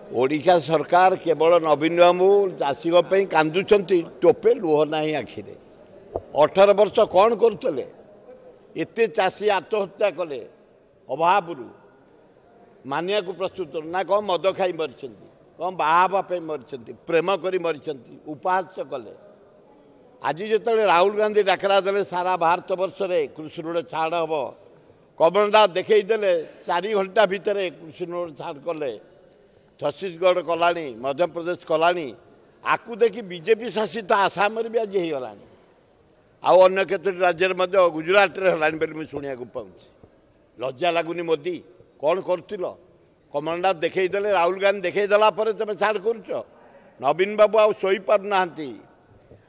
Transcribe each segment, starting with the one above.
ओडिशा सरकार केवल नवीन बाबू चाषी कांदुंट टोपे लुह ना आखिरे 18 वर्ष कौन करुले एत चाषी आत्महत्या कले अभाव मानिया को प्रस्तुत ना कौन मद खाई मरी कौन बाहापी मरी प्रेम कर मरी उपहास कले आज जो राहुल गांधी डाकरा दे सारा भारत वर्ष में कृषि ऋण छाड़ हम कमलनाथ देखईदे 4 घंटा भितर कृषि ऋण छाड़ कले छत्तीसगढ़ कला मध्यप्रदेश कला आकु देखी बीजेपी शासित आसाम भी आज होगा आउ केतोटी राज्य गुजरात में शुणा पाऊँ लज्जा लगुनि मोदी कौन कर कमलनाथ देखईदे राहुल गांधी देखईदेला तुम छाड़ कर नवीन बाबू आउ शोई पारना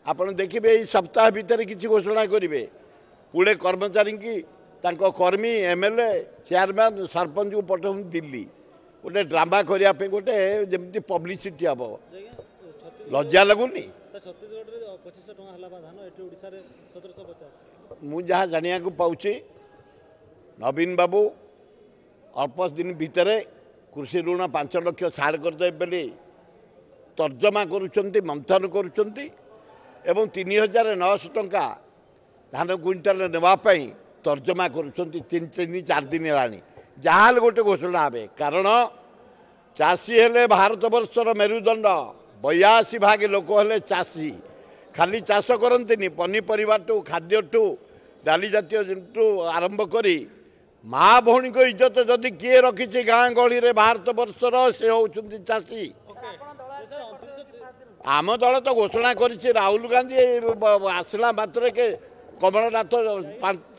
आपड़ देखिए यही सप्ताह भितर किसी घोषणा करेंगे पुणे कर्मचारी की कर्मी एमएलए चेयरमैन सरपंच को पठाऊँ दिल्ली गोटे ड्रामा करने गोटे जमी पब्लिसिटी हम लज्जा लगुनि मुझा जाना पाँच नवीन बाबू अल्प दिन भितर कृषि ऋण 5 लाख छाड़ करदे बोली तर्जमा करुँच मंथन करुँच एवं 3900 टंका धान क्विंटाल नापी तर्जमा कर4 दिन है जहाँ गोटे घोषणा हे कारण चाषी हेले भारत वर्षर मेरुदंड 82 भाग लोक हेले चाषी खाली चाष करती पनीपरिया टू खाद्य टू डाली जातीय जंतु आरंभ करी माँ भौणी को इज्जत जदि किए रखी गाँ गहली में भारत वर्षर से होती चाषी आम दल तो घोषणा कर राहुल गांधी आसला मात्र के कमलनाथ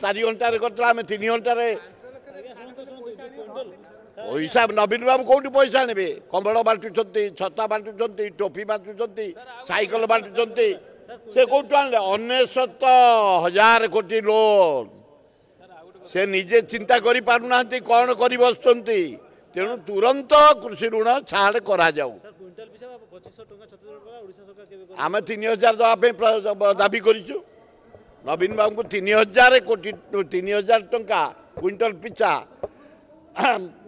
4 घंटे करता आम 3 घंटे पैसा नवीन बाबू कौटी पैसा ने कम्बल बांटुंट छता बांटुंट टोपी बांटुंट साइकेल बांटुंट से कौटू आने 19,000 कोटी लोन से निजे चिंता करि पारुना कौन कर बसुंती तेणु तुरंत कृषि ऋण छाड़ करा जाऊ आम 3,000 दवाई दाबी करूँ नवीन बाबू को 3,000 कोटी 3,000 टंका क्विंटल पिछा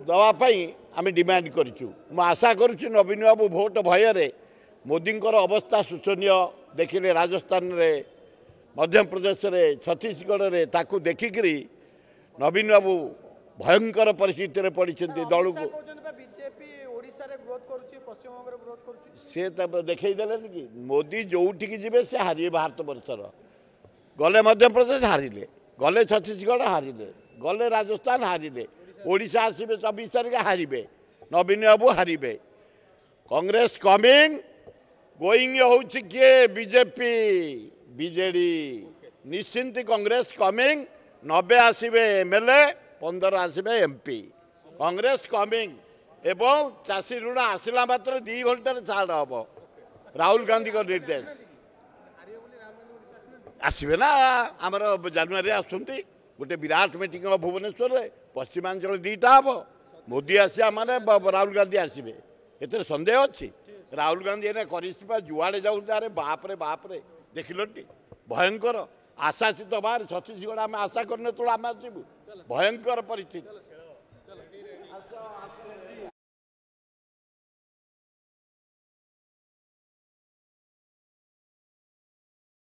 दवाई आम डिमांड करूँ आशा करुँ नवीन बाबू भोट भय मोदी अवस्था शोचनीय देखिले राजस्थान रे मध्य प्रदेश रे छत्तीसगढ़ रे ताकू देखिकी नवीन बाबू भयंकर परिस्थिति पड़ी दल को सी देखईदे कि मोदी जोठिक जी से हारे भारत वर्षर गले मध्य प्रदेश हारिले गले छत्तीसगढ़ हारिले गले राजस्थान हारिले ओडिशा आसबे 24 तारीख हारे नवीन बाबू हारे कांग्रेस कमिंग गोइंग होउछि किए बीजेपी बीजेडी निश्चिंत कांग्रेस कमिंग 90 आसबे एमएलए 15 आसबे एमपी कांग्रेस कमिंग एवं चाषी ऋण आसला मात्र 2 घंटे छाड़ हम राहुल गांधी का निर्देश आसबे ना आमर जानुरी आसुंती गोटे विराट मीटिंग भुवनेश्वर में पश्चिमांचल 2टा हम मोदी आसिया माने राहुल गांधी आसबे एते संदेह अच्छी राहुल गांधी एने करिस्पा जुआड़े जाऊँ बापरे देखिलटी भयंकर आशासित बाहर छत्तीसगढ़ आम आशा करने तो आम आसबू भयंकर परिस्थिति